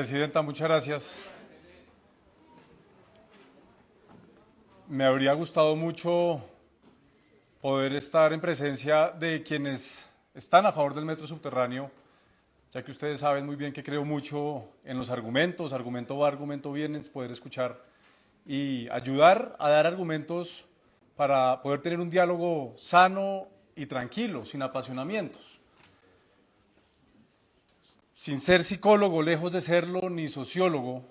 Presidenta, muchas gracias. Me habría gustado mucho poder estar en presencia de quienes están a favor del metro subterráneo, ya que ustedes saben muy bien que creo mucho en los argumentos, argumento va, argumento viene, poder escuchar y ayudar a dar argumentos para poder tener un diálogo sano y tranquilo, sin apasionamientos. Sin ser psicólogo, lejos de serlo, ni sociólogo,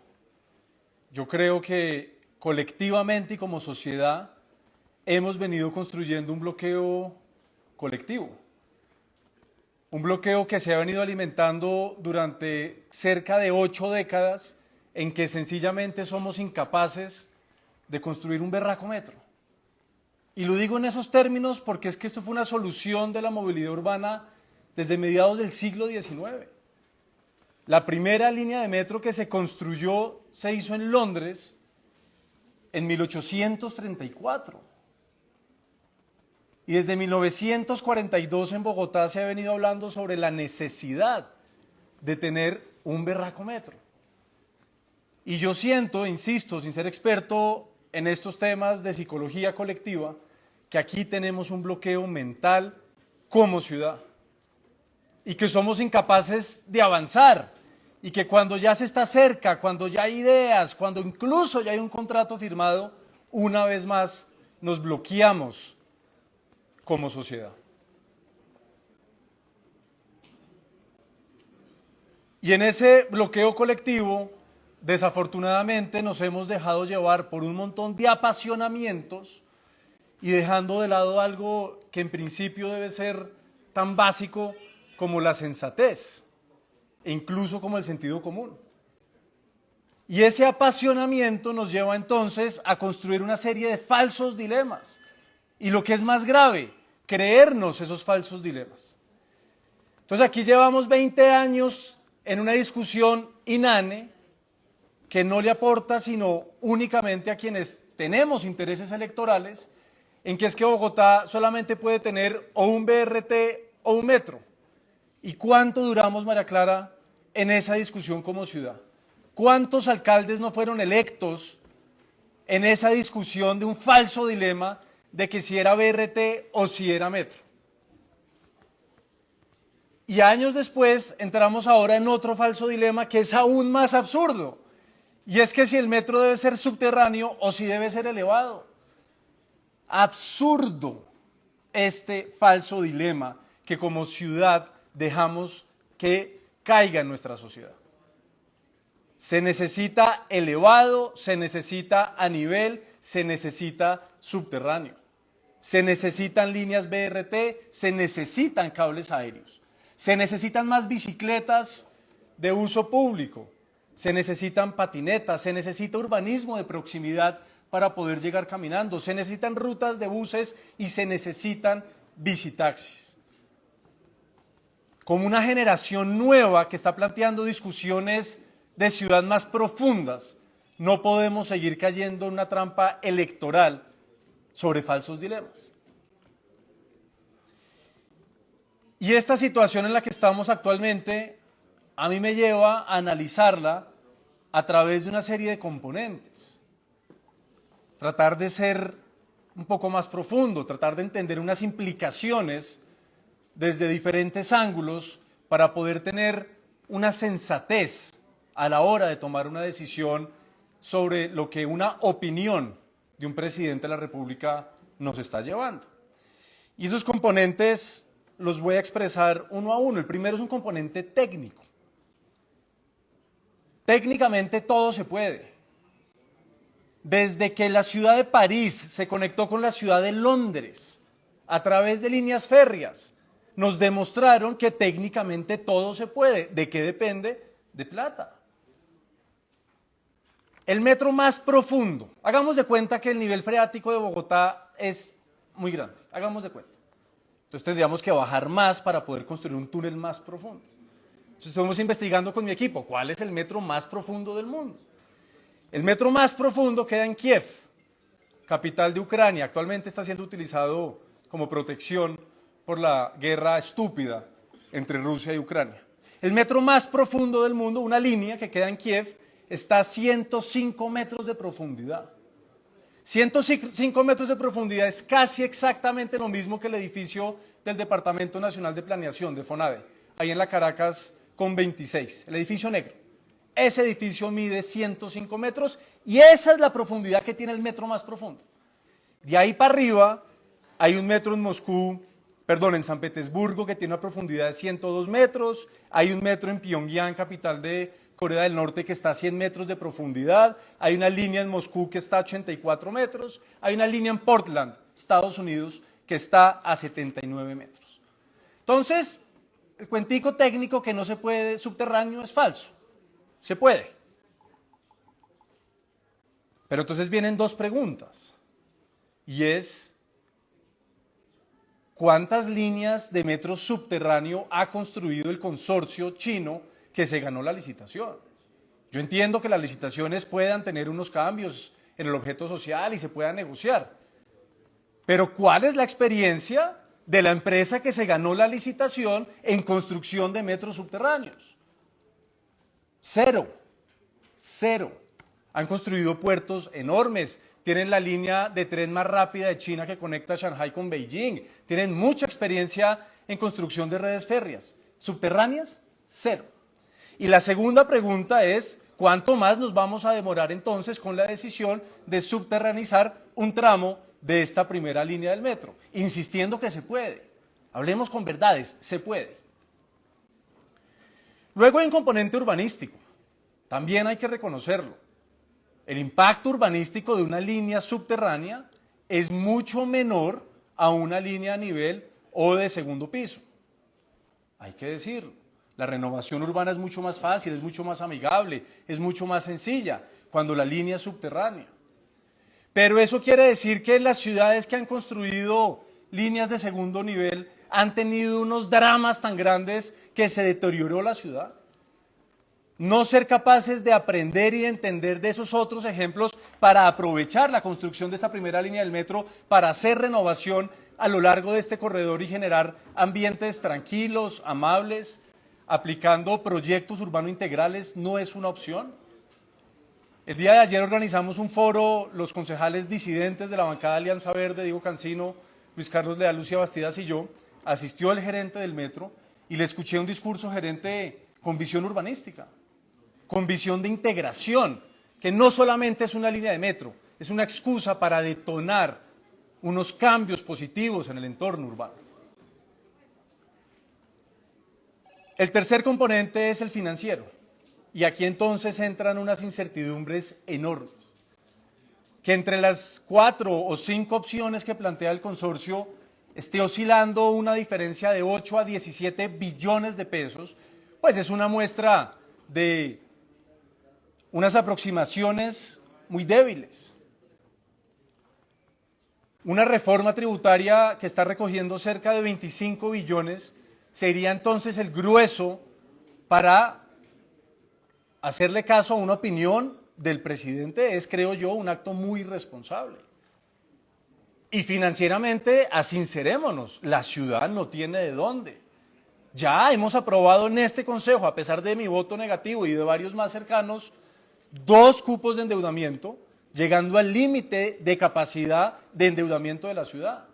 yo creo que colectivamente y como sociedad hemos venido construyendo un bloqueo colectivo. Un bloqueo que se ha venido alimentando durante cerca de 8 décadas en que sencillamente somos incapaces de construir un berraco metro. Y lo digo en esos términos porque es que esto fue una solución de la movilidad urbana desde mediados del siglo XIX. La primera línea de metro que se construyó se hizo en Londres en 1834. Y desde 1942 en Bogotá se ha venido hablando sobre la necesidad de tener un berraco metro. Y yo siento, insisto, sin ser experto en estos temas de psicología colectiva, que aquí tenemos un bloqueo mental como ciudad. Y que somos incapaces de avanzar. Y que cuando ya se está cerca, cuando ya hay ideas, cuando incluso ya hay un contrato firmado, una vez más nos bloqueamos como sociedad. Y en ese bloqueo colectivo, desafortunadamente nos hemos dejado llevar por un montón de apasionamientos y dejando de lado algo que en principio debe ser tan básico como la sensatez, e incluso como el sentido común. Y ese apasionamiento nos lleva entonces a construir una serie de falsos dilemas. Y lo que es más grave, creernos esos falsos dilemas. Entonces aquí llevamos 20 años en una discusión inane que no le aporta sino únicamente a quienes tenemos intereses electorales, en que es que Bogotá solamente puede tener o un BRT o un metro. ¿Y cuánto duramos, María Clara, en esa discusión como ciudad? ¿Cuántos alcaldes no fueron electos en esa discusión de un falso dilema de que si era BRT o si era metro? Y años después entramos ahora en otro falso dilema que es aún más absurdo, y es que si el metro debe ser subterráneo o si debe ser elevado. Absurdo este falso dilema que como ciudad dejamos que caiga en nuestra sociedad. Se necesita elevado, se necesita a nivel, se necesita subterráneo. Se necesitan líneas BRT, se necesitan cables aéreos. Se necesitan más bicicletas de uso público. Se necesitan patinetas, se necesita urbanismo de proximidad para poder llegar caminando. Se necesitan rutas de buses y se necesitan bicitaxis. Como una generación nueva que está planteando discusiones de ciudad más profundas, no podemos seguir cayendo en una trampa electoral sobre falsos dilemas. Y esta situación en la que estamos actualmente, a mí me lleva a analizarla a través de una serie de componentes. Tratar de ser un poco más profundo, tratar de entender unas implicaciones desde diferentes ángulos para poder tener una sensatez a la hora de tomar una decisión sobre lo que una opinión de un presidente de la República nos está llevando. Y esos componentes los voy a expresar uno a uno. El primero es un componente técnico. Técnicamente todo se puede. Desde que la ciudad de París se conectó con la ciudad de Londres a través de líneas férreas, nos demostraron que técnicamente todo se puede. ¿De qué depende? De plata. El metro más profundo. Hagamos de cuenta que el nivel freático de Bogotá es muy grande. Hagamos de cuenta. Entonces tendríamos que bajar más para poder construir un túnel más profundo. Entonces estuvimos investigando con mi equipo cuál es el metro más profundo del mundo. El metro más profundo queda en Kiev, capital de Ucrania. Actualmente está siendo utilizado como protección por la guerra estúpida entre Rusia y Ucrania. El metro más profundo del mundo, una línea que queda en Kiev, está a 105 metros de profundidad. 105 metros de profundidad es casi exactamente lo mismo que el edificio del Departamento Nacional de Planeación, de FONAVE, ahí en la Caracas con 26, el edificio negro. Ese edificio mide 105 metros y esa es la profundidad que tiene el metro más profundo. De ahí para arriba hay un metro en San Petersburgo, que tiene una profundidad de 102 metros, hay un metro en Pyongyang, capital de Corea del Norte, que está a 100 metros de profundidad, hay una línea en Moscú que está a 84 metros, hay una línea en Portland, Estados Unidos, que está a 79 metros. Entonces, el cuentico técnico que no se puede subterráneo es falso, se puede. Pero entonces vienen dos preguntas, y es, ¿cuántas líneas de metro subterráneo ha construido el consorcio chino que se ganó la licitación? Yo entiendo que las licitaciones puedan tener unos cambios en el objeto social y se puedan negociar, pero ¿cuál es la experiencia de la empresa que se ganó la licitación en construcción de metros subterráneos? Cero, cero. Han construido puertos enormes, tienen la línea de tren más rápida de China que conecta Shanghái con Beijing, tienen mucha experiencia en construcción de redes férreas. ¿Subterráneas? Cero. Y la segunda pregunta es, ¿cuánto más nos vamos a demorar entonces con la decisión de subterranizar un tramo de esta primera línea del metro? Insistiendo que se puede. Hablemos con verdades, se puede. Luego hay un componente urbanístico, también hay que reconocerlo. El impacto urbanístico de una línea subterránea es mucho menor a una línea a nivel o de segundo piso. Hay que decirlo. La renovación urbana es mucho más fácil, es mucho más amigable, es mucho más sencilla cuando la línea es subterránea. Pero eso quiere decir que las ciudades que han construido líneas de segundo nivel han tenido unos dramas tan grandes que se deterioró la ciudad. No ser capaces de aprender y de entender de esos otros ejemplos para aprovechar la construcción de esta primera línea del metro para hacer renovación a lo largo de este corredor y generar ambientes tranquilos, amables, aplicando proyectos urbanos integrales, no es una opción. El día de ayer organizamos un foro, los concejales disidentes de la bancada Alianza Verde, Diego Cancino, Luis Carlos Leal, Lucía Bastidas y yo, asistió el gerente del metro y le escuché un discurso gerente con visión urbanística, con visión de integración, que no solamente es una línea de metro, es una excusa para detonar unos cambios positivos en el entorno urbano. El tercer componente es el financiero, y aquí entonces entran unas incertidumbres enormes, que entre las 4 o 5 opciones que plantea el consorcio esté oscilando una diferencia de 8 a 17 billones de pesos, pues es una muestra de unas aproximaciones muy débiles. Una reforma tributaria que está recogiendo cerca de 25 billones sería entonces el grueso para hacerle caso a una opinión del presidente. Es, creo yo, un acto muy irresponsable. Y financieramente, asincerémonos, la ciudad no tiene de dónde. Ya hemos aprobado en este consejo, a pesar de mi voto negativo y de varios más cercanos, 2 cupos de endeudamiento, llegando al límite de capacidad de endeudamiento de la ciudad.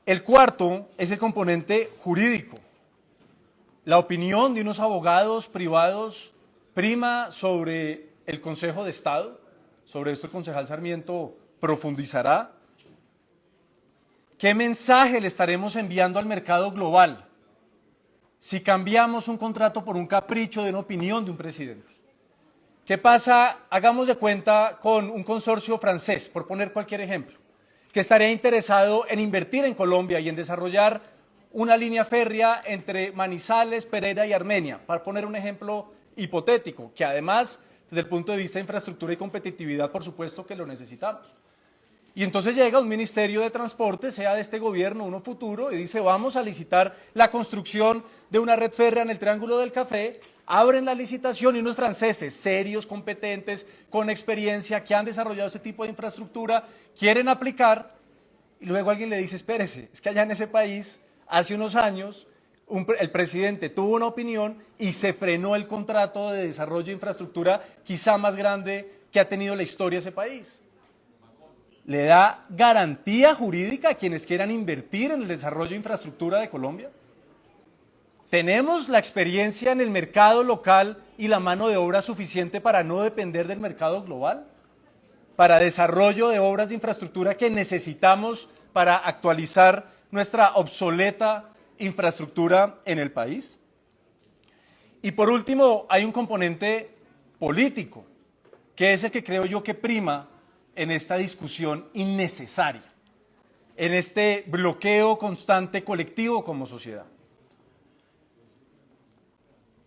El cuarto es el componente jurídico. La opinión de unos abogados privados prima sobre el Consejo de Estado. Sobre esto el concejal Sarmiento profundizará. ¿Qué mensaje le estaremos enviando al mercado global si cambiamos un contrato por un capricho de una opinión de un presidente? ¿Qué pasa, hagamos de cuenta, con un consorcio francés, por poner cualquier ejemplo, que estaría interesado en invertir en Colombia y en desarrollar una línea férrea entre Manizales, Pereira y Armenia, para poner un ejemplo hipotético, que además, desde el punto de vista de infraestructura y competitividad, por supuesto que lo necesitamos? Y entonces llega un ministerio de transporte, sea de este gobierno, uno futuro, y dice, vamos a licitar la construcción de una red férrea en el Triángulo del Café. Abren la licitación y unos franceses serios, competentes, con experiencia, que han desarrollado este tipo de infraestructura, quieren aplicar, y luego alguien le dice, espérese, es que allá en ese país hace unos años el presidente tuvo una opinión y se frenó el contrato de desarrollo de infraestructura quizá más grande que ha tenido la historia de ese país. ¿Le da garantía jurídica a quienes quieran invertir en el desarrollo de infraestructura de Colombia? ¿Tenemos la experiencia en el mercado local y la mano de obra suficiente para no depender del mercado global? ¿Para desarrollo de obras de infraestructura que necesitamos para actualizar nuestra obsoleta infraestructura en el país? Y por último, hay un componente político, que es el que creo yo que prima en esta discusión innecesaria, en este bloqueo constante colectivo como sociedad.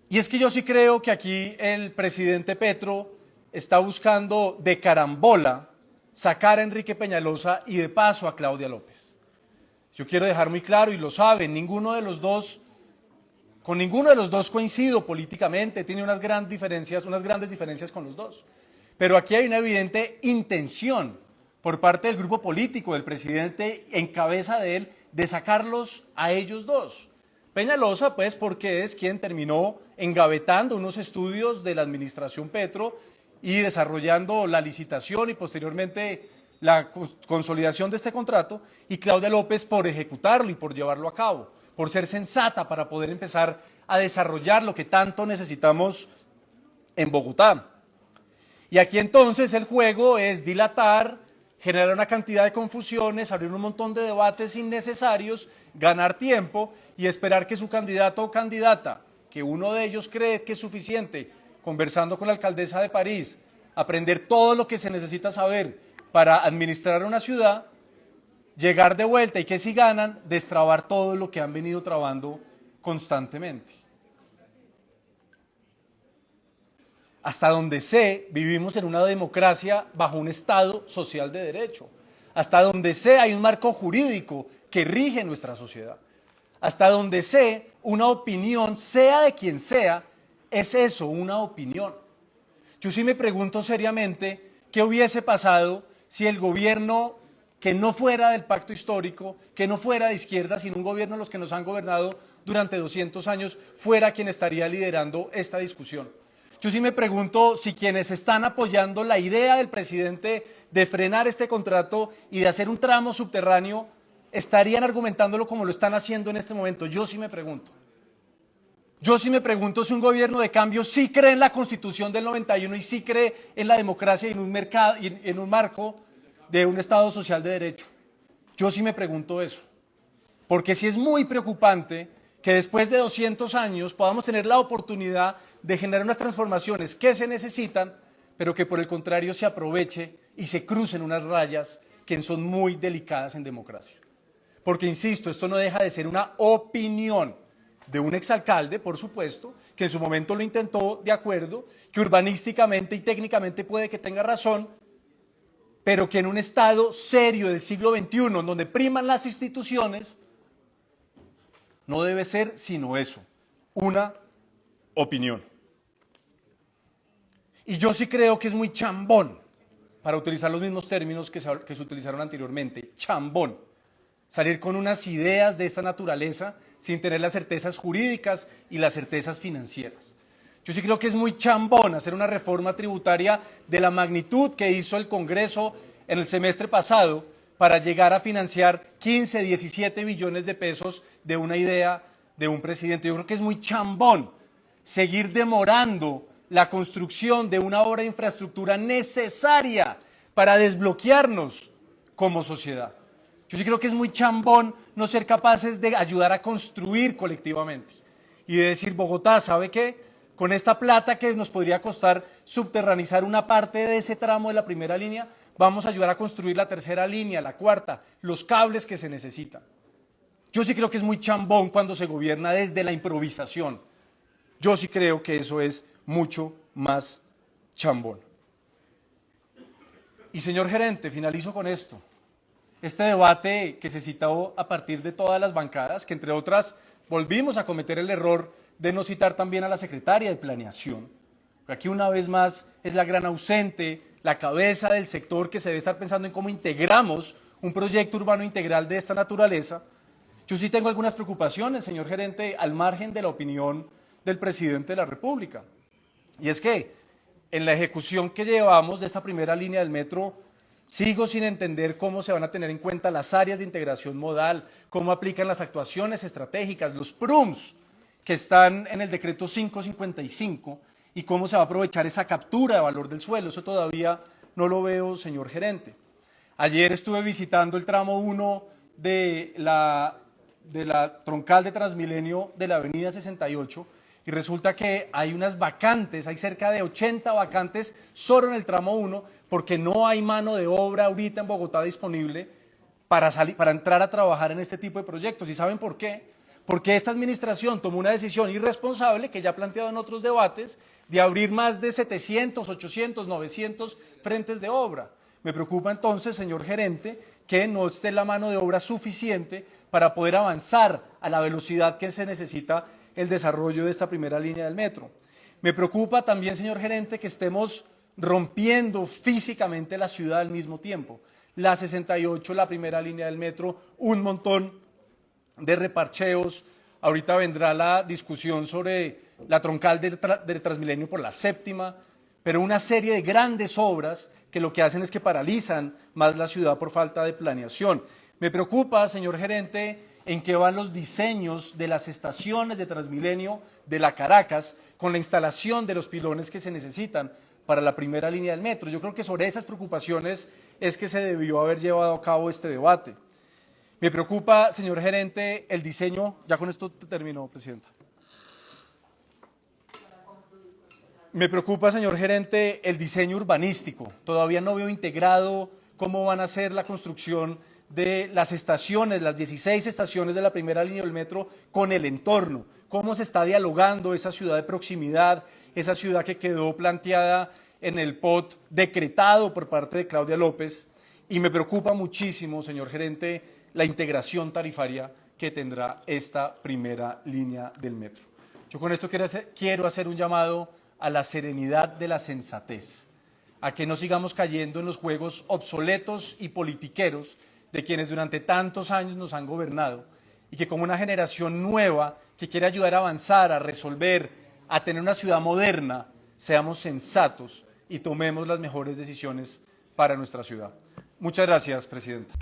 Y es que yo sí creo que aquí el presidente Petro está buscando de carambola sacar a Enrique Peñalosa y de paso a Claudia López. Yo quiero dejar muy claro, y lo saben, con ninguno de los dos coincido políticamente, tiene unas grandes diferencias con los dos. Pero aquí hay una evidente intención por parte del grupo político, del presidente en cabeza de él, de sacarlos a ellos dos. Peñalosa, pues, porque es quien terminó engavetando unos estudios de la administración Petro y desarrollando la licitación y posteriormente la consolidación de este contrato, y Claudia López por ejecutarlo y por llevarlo a cabo, por ser sensata para poder empezar a desarrollar lo que tanto necesitamos en Bogotá. Y aquí entonces el juego es dilatar, generar una cantidad de confusiones, abrir un montón de debates innecesarios, ganar tiempo y esperar que su candidato o candidata, que uno de ellos cree que es suficiente, conversando con la alcaldesa de París, aprender todo lo que se necesita saber para administrar una ciudad, llegar de vuelta y que si ganan, destrabar todo lo que han venido trabando constantemente. Hasta donde sé, vivimos en una democracia bajo un Estado social de derecho. Hasta donde sé, hay un marco jurídico que rige nuestra sociedad. Hasta donde sé, una opinión, sea de quien sea, es eso, una opinión. Yo sí me pregunto seriamente qué hubiese pasado si el gobierno que no fuera del pacto histórico, que no fuera de izquierda, sino un gobierno de los que nos han gobernado durante 200 años, fuera quien estaría liderando esta discusión. Yo sí me pregunto si quienes están apoyando la idea del presidente de frenar este contrato y de hacer un tramo subterráneo, estarían argumentándolo como lo están haciendo en este momento. Yo sí me pregunto. Yo sí me pregunto si un gobierno de cambio sí cree en la Constitución del 91 y sí cree en la democracia y en un marco de un Estado social de derecho. Yo sí me pregunto eso. Porque sí es muy preocupante que después de 200 años podamos tener la oportunidad de generar unas transformaciones que se necesitan, pero que por el contrario se aproveche y se crucen unas rayas que son muy delicadas en democracia. Porque, insisto, esto no deja de ser una opinión de un exalcalde, por supuesto, que en su momento lo intentó de acuerdo, que urbanísticamente y técnicamente puede que tenga razón, pero que en un Estado serio del siglo XXI, donde priman las instituciones, no debe ser sino eso, una opinión. Y yo sí creo que es muy chambón, para utilizar los mismos términos que se utilizaron anteriormente, chambón, salir con unas ideas de esta naturaleza sin tener las certezas jurídicas y las certezas financieras. Yo sí creo que es muy chambón hacer una reforma tributaria de la magnitud que hizo el Congreso en el semestre pasado para llegar a financiar 15, 17 billones de pesos de una idea de un presidente. Yo creo que es muy chambón seguir demorando la construcción de una obra de infraestructura necesaria para desbloquearnos como sociedad. Yo sí creo que es muy chambón no ser capaces de ayudar a construir colectivamente y de decir, Bogotá, ¿sabe qué? Con esta plata que nos podría costar subterranizar una parte de ese tramo de la primera línea, vamos a ayudar a construir la tercera línea, la cuarta, los cables que se necesitan. Yo sí creo que es muy chambón cuando se gobierna desde la improvisación. Yo sí creo que eso es mucho más chambón. Y señor gerente, finalizo con esto. Este debate que se citó a partir de todas las bancadas, que entre otras volvimos a cometer el error de no citar también a la secretaria de Planeación. Aquí una vez más es la gran ausente, la cabeza del sector que se debe estar pensando en cómo integramos un proyecto urbano integral de esta naturaleza. Yo sí tengo algunas preocupaciones, señor gerente, al margen de la opinión del presidente de la República. Y es que en la ejecución que llevamos de esta primera línea del metro, sigo sin entender cómo se van a tener en cuenta las áreas de integración modal, cómo aplican las actuaciones estratégicas, los PRUMs, que están en el decreto 555, y cómo se va a aprovechar esa captura de valor del suelo. Eso todavía no lo veo, señor gerente. Ayer estuve visitando el tramo 1 de la troncal de Transmilenio de la avenida 68 y resulta que hay unas vacantes, hay cerca de 80 vacantes solo en el tramo 1 porque no hay mano de obra ahorita en Bogotá disponible para entrar a trabajar en este tipo de proyectos. ¿Y saben por qué? Porque esta administración tomó una decisión irresponsable, que ya ha planteado en otros debates, de abrir más de 700, 800, 900 frentes de obra. Me preocupa entonces, señor gerente, que no esté la mano de obra suficiente para poder avanzar a la velocidad que se necesita el desarrollo de esta primera línea del metro. Me preocupa también, señor gerente, que estemos rompiendo físicamente la ciudad al mismo tiempo. La 68, la primera línea del metro, un montón de reparcheos. Ahorita vendrá la discusión sobre la troncal del Transmilenio por la séptima, pero una serie de grandes obras que lo que hacen es que paralizan más la ciudad por falta de planeación. Me preocupa, señor gerente, en qué van los diseños de las estaciones de Transmilenio de la Caracas con la instalación de los pilones que se necesitan para la primera línea del metro. Yo creo que sobre esas preocupaciones es que se debió haber llevado a cabo este debate. Me preocupa, señor gerente, el diseño, ya con esto terminó, presidenta. Me preocupa, señor gerente, el diseño urbanístico. Todavía no veo integrado cómo van a ser la construcción de las estaciones, las 16 estaciones de la primera línea del metro con el entorno. Cómo se está dialogando esa ciudad de proximidad, esa ciudad que quedó planteada en el POT decretado por parte de Claudia López. Y me preocupa muchísimo, señor gerente, la integración tarifaria que tendrá esta primera línea del metro. Yo con esto quiero hacer un llamado a la serenidad de la sensatez, a que no sigamos cayendo en los juegos obsoletos y politiqueros de quienes durante tantos años nos han gobernado y que como una generación nueva que quiere ayudar a avanzar, a resolver, a tener una ciudad moderna, seamos sensatos y tomemos las mejores decisiones para nuestra ciudad. Muchas gracias, presidenta.